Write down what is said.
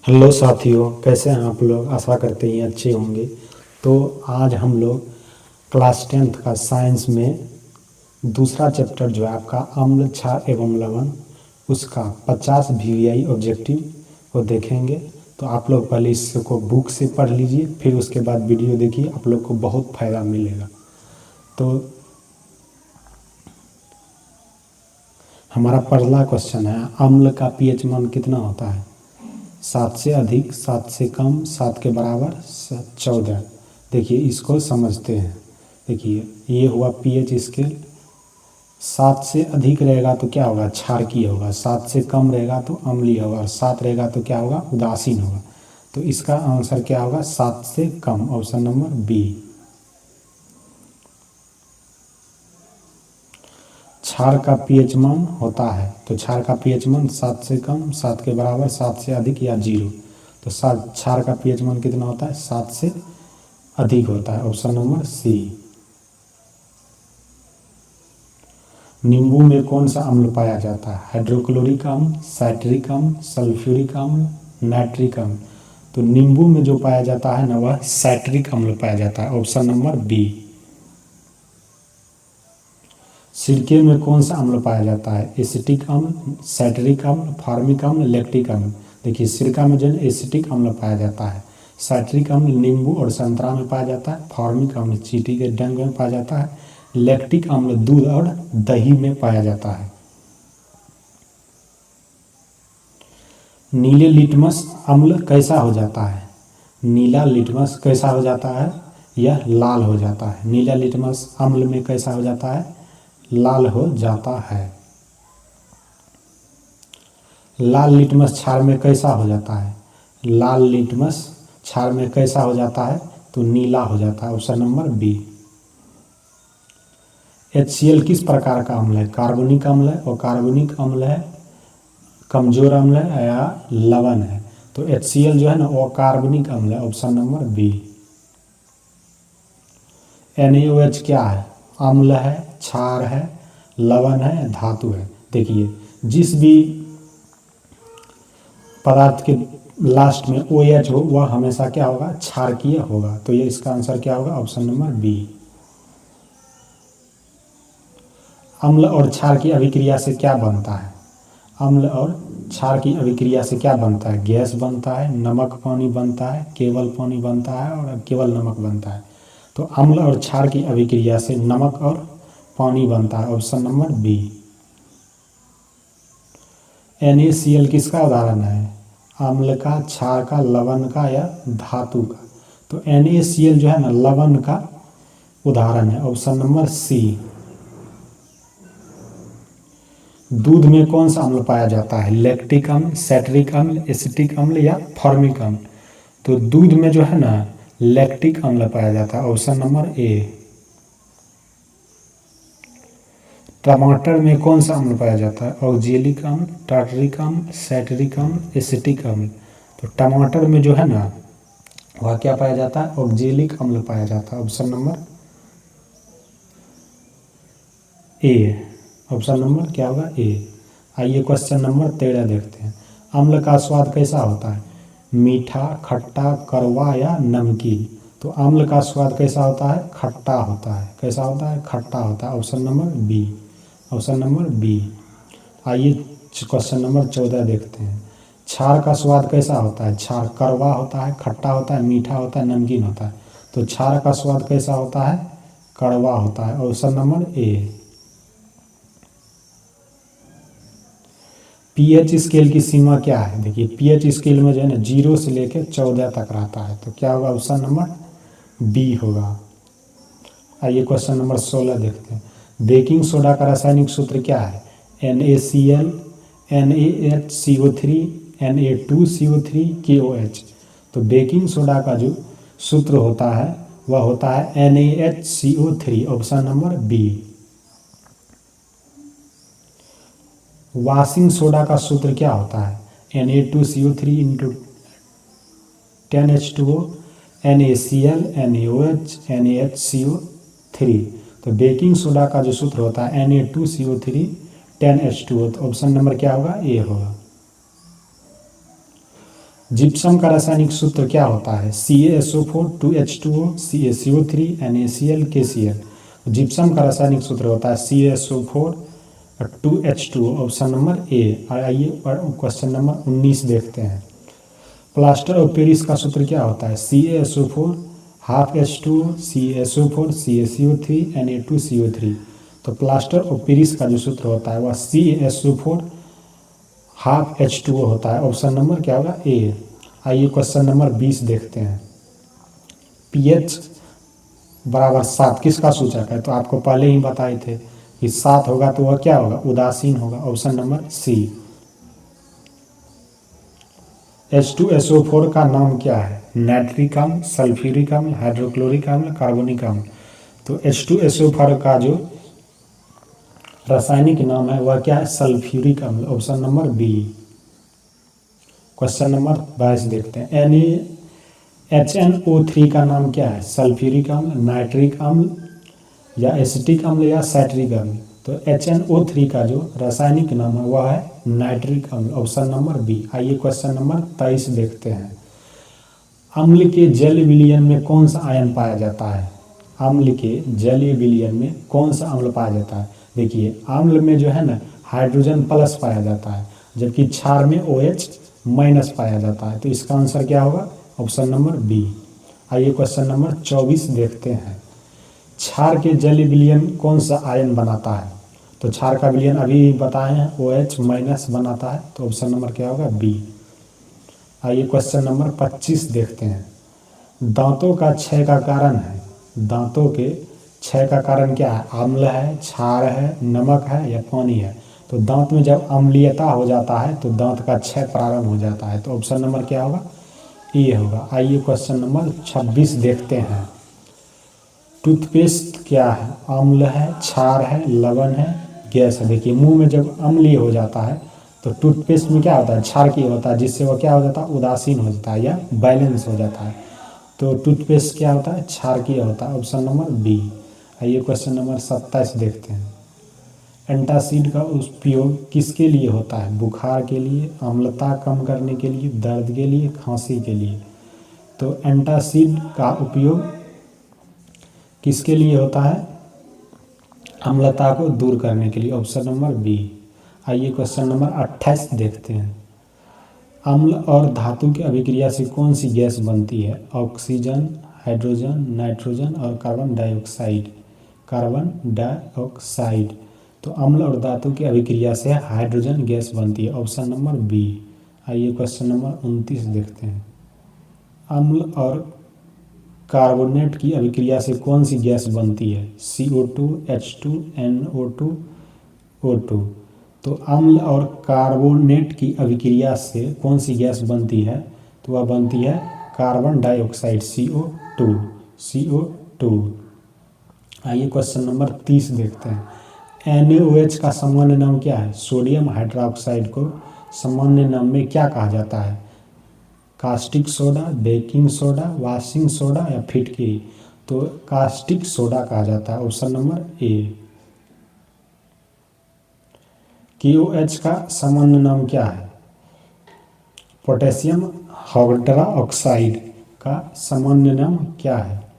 Hello साथियों, कैसे हैं आप लोग। आशा करते हैं अच्छे होंगे। तो आज हम लोग क्लास 10th का साइंस में दूसरा चैप्टर जो है आपका अम्ल क्षार एवं लवण, उसका 50 वीवीआई ऑब्जेक्टिव को देखेंगे। तो आप लोग पहले इसको बुक से पढ़ लीजिए, फिर उसके बाद वीडियो देखिए, आप लोग को बहुत फ़ायदा मिलेगा। तो हमारा पहला क्वेश्चन है, अम्ल का पीएच मान कितना होता है। 7 से अधिक, 7 से कम, 7 के बराबर, 14। देखिए इसको समझते हैं। देखिए ये हुआ पीएच स्केल। 7 से अधिक रहेगा तो क्या होगा, क्षारकीय होगा। 7 से कम रहेगा तो अम्लीय होगा, और 7 रहेगा तो क्या होगा, उदासीन होगा। तो इसका आंसर क्या होगा, 7 से कम, ऑप्शन नंबर बी। क्षार का पीएच मान होता है, तो क्षार का पीएच मान 7 से कम, 7 के बराबर, 7 से अधिक या 0। तो क्षार का पीएच मान कितना होता है, 7 से अधिक होता है, ऑप्शन नंबर सी। नींबू में कौन सा अम्ल पाया जाता है, हाइड्रोक्लोरिक अम्ल, साइट्रिक अम्ल, सल्फ्यूरिक अम्ल, नाइट्रिक अम्ल। तो नींबू में जो पाया जाता है ना, वह साइट्रिक अम्ल पाया जाता है, ऑप्शन नंबर बी। सिरके में कौन सा अम्ल पाया जाता है, एसिटिक अम्ल, साइट्रिक अम्ल, फार्मिक अम्ल, लैक्टिक अम्ल। देखिए सिरका में जो है एसिटिक अम्ल पाया जाता है, साइट्रिक अम्ल नींबू और संतरा में पाया जाता है, फार्मिक अम्ल चींटी के डंक में पाया जाता है, लैक्टिक अम्ल दूध और दही में पाया जाता है। नीले लिटमस अम्ल कैसा हो जाता है, नीला लिटमस कैसा हो जाता है, यह लाल हो जाता है। नीला लिटमस अम्ल में कैसा हो जाता है, लाल हो जाता है। लाल लिटमस क्षार में कैसा हो जाता है, लाल लिटमस क्षार में कैसा हो जाता है, तो नीला हो जाता है, ऑप्शन नंबर बी। HCl किस प्रकार का अम्ल है, कार्बनिक अम्ल है, और कार्बनिक अम्ल है, कमजोर अम्ल है या लवण है। तो HCl जो है ना वो कार्बनिक अम्ल है, ऑप्शन नंबर बी। NaOH क्या है, अम्ल है, क्षार है, लवण है, धातु है। देखिए जिस भी पदार्थ के लास्ट में OH हो वह हमेशा क्या होगा, क्षारकीय होगा। तो ये इसका आंसर क्या होगा, ऑप्शन नंबर बी। अम्ल और क्षार की अभिक्रिया से क्या बनता है, अम्ल और क्षार की अभिक्रिया से क्या बनता है, गैस बनता है, नमक पानी बनता है, केवल पानी बनता है, और केवल नमक बनता है। तो अम्ल और क्षार की अभिक्रिया से नमक और पानी बनता है, ऑप्शन नंबर बी। NaCl किसका उदाहरण है, अम्ल का, क्षार का, लवण का या धातु का। तो NaCl जो है ना लवण का उदाहरण है, ऑप्शन नंबर सी। दूध में कौन सा अम्ल पाया जाता है, लैक्टिक अम्ल, साइट्रिक अम्ल, एसिटिक अम्ल या फॉर्मिक अम्ल। तो दूध में जो है ना लैक्टिक अम्ल पाया जाता है, ऑप्शन नंबर ए। टमाटर में कौन सा अम्ल पाया जाता है, ऑक्जेलिक अम्ल, टार्टरिक अम्ल, साइट्रिक अम्ल, एसिटिक अम्ल। तो टमाटर में जो है ना वह क्या पाया जाता है, ऑक्जेलिक अम्ल पाया जाता है, option number A. Option number क्या होगा, ए। आइए क्वेश्चन नंबर 13 देखते हैं। अम्ल का स्वाद कैसा होता है, मीठा, खट्टा, कड़वा या नमकीन। तो अम्ल का स्वाद कैसा होता है, खट्टा होता है। कैसा होता है, खट्टा होता है, option number B. Option number B. आइए क्वेश्चन नंबर 14 देखते हैं। क्षार का स्वाद कैसा होता है, क्षार कड़वा होता है, खट्टा होता है, मीठा होता है, नमकीन होता है। तो क्षार का स्वाद कैसा होता है, कड़वा होता है, option number A. PH scale की सीमा क्या है, देखिए पीएच स्केल में जो है ना 0 से लेकर 14 तक रहता है। तो क्या होगा, ऑप्शन नंबर बी होगा। आइए क्वेश्चन नंबर 16 देखते हैं। बेकिंग सोडा का रासायनिक सूत्र क्या है, NaCl, NaHCO3, Na2CO3, KOH। तो बेकिंग सोडा का जो सूत्र होता है वह होता है NaHCO3, option number B. Washing soda का सूत्र क्या होता है, Na2CO3 into 10H2O, NaCl, NaOH, NaHCO3। तो बेकिंग सोडा का जो सूत्र होता है Na2CO3 10H2O। तो ऑप्शन नंबर क्या होगा, ए होगा। जिप्सम का रासायनिक सूत्र क्या होता है? CaSO4 2H2O CaCO3 NaCl KCl। Gypsum का रासायनिक सूत्र होता है CaSO4 2H2O, option number A. आइए क्वेश्चन नंबर 19 देखते हैं। प्लास्टर ऑफ पेरिस का सूत्र क्या होता है? CaSO4 half H2O CaSO4 CaCO3 Na2CO3। तो प्लास्टर ऑफ पेरिस का जो सूत्र होता है वह CaSO4 हाफ H2O होता है, ऑप्शन नंबर क्या होगा? ए। आइए क्वेश्चन नंबर 20 देखते हैं। pH बराबर 7 किसका सूचक है? तो आपको पहले ही बताए थे कि 7 होगा तो वह क्या होगा? उदासीन होगा, ऑप्शन नंबर सी। H2SO4 का नाम क्या है? नाइट्रिक अम्ल, सल्फ्यूरिक अम्ल, हाइड्रोक्लोरिक अम्ल, कार्बोनिक अम्ल। तो H2SO4 का जो रासायनिक नाम है वह क्या है? सल्फ्यूरिक अम्ल, option number B. Question number 22 देखते हैं। HNO3 का नाम क्या है? सल्फ्यूरिक अम्ल, नाइट्रिक अम्ल या एसिटिक अम्ल या साइट्रिक अम्ल। तो HNO3 का जो रासायनिक नाम है वह है नाइट्रिक अम्ल, ऑप्शन नंबर बी। आइए क्वेश्चन नंबर 23 देखते हैं। अम्ल के जलीय विलयन में कौन सा आयन पाया जाता है? अम्ल के जलीय विलयन में कौन सा अम्ल पाया जाता है? देखिए, अम्ल में जो है ना हाइड्रोजन प्लस पाया जाता है, जबकि क्षार में OH माइनस पाया जाता है। तो इसका आंसर क्या होगा? Option number B. आइए क्वेश्चन नंबर 24 देखते हैं। क्षार के जलीय विलयन कौन सा आयन बनाता है? तो क्षार का विलयन अभी बताए हैं, OH माइनस बनाता है। तो ऑप्शन नंबर क्या होगा? बी। आइए क्वेश्चन नंबर 25 देखते हैं। दांतों का क्षय का कारण है, दांतों के क्षय का कारण क्या है? अम्ल है, क्षार है, नमक है या पानी है? तो दांत में जब अम्लीयता हो जाता है तो दांत का क्षय प्रारंभ हो जाता है। तो ऑप्शन नंबर क्या होगा? ए होगा। आइए क्वेश्चन नंबर 26 देखते हैं। टूथपेस्ट क्या है? अम्ल है, क्षार है, लवण है, गैस है। देखिए, मुंह में जब अम्लीय हो जाता है तो टूथपेस्ट में क्या होता है? क्षारकीय होता है, जिससे वह क्या हो जाता है? उदासीन हो जाता है या बैलेंस हो जाता है। तो टूथपेस्ट क्या होता है? क्षारकीय होता है, ऑप्शन नंबर बी। आइए क्वेश्चन नंबर 27 देखते हैं। एंटासिड का उपयोग किसके लिए होता है? बुखार के लिए, अम्लता कम करने के लिए, दर्द के लिए, खांसी के लिए। तो एंटासिड का उपयोग किसके लिए होता है? अम्लता को दूर करने के लिए, ऑप्शन नंबर बी। आइए क्वेश्चन नंबर 28 देखते हैं। अम्ल और धातु की अभिक्रिया से कौन सी गैस बनती है? ऑक्सीजन, हाइड्रोजन, नाइट्रोजन और कार्बन डाइऑक्साइड। Carbon dioxide. तो अम्ल और धातु की अभिक्रिया से हाइड्रोजन गैस बनती है, ऑप्शन नंबर बी। आइए क्वेश्चन नंबर 29 देखते हैं। अम्ल और कार्बोनेट की अभिक्रिया से कौन सी गैस बनती है? CO2 H2 NO2 O2। तो अम्ल और कार्बोनेट की अभिक्रिया से कौन सी गैस बनती है? तो वह बनती है कार्बन डाइऑक्साइड, CO2। आइए क्वेश्चन नंबर 30 देखते हैं। NaOH का सामान्य नाम क्या है? सोडियम हाइड्रोक्साइड को सामान्य नाम में क्या कहा जाता है? Caustic soda, baking soda, washing soda या फिटकी। तो कास्टिक सोडा कहा जाता है, ऑप्शन नंबर ए। KOH का सामान्य नाम क्या है? पोटेशियम हाइड्रोक्साइड का सामान्य नाम क्या है?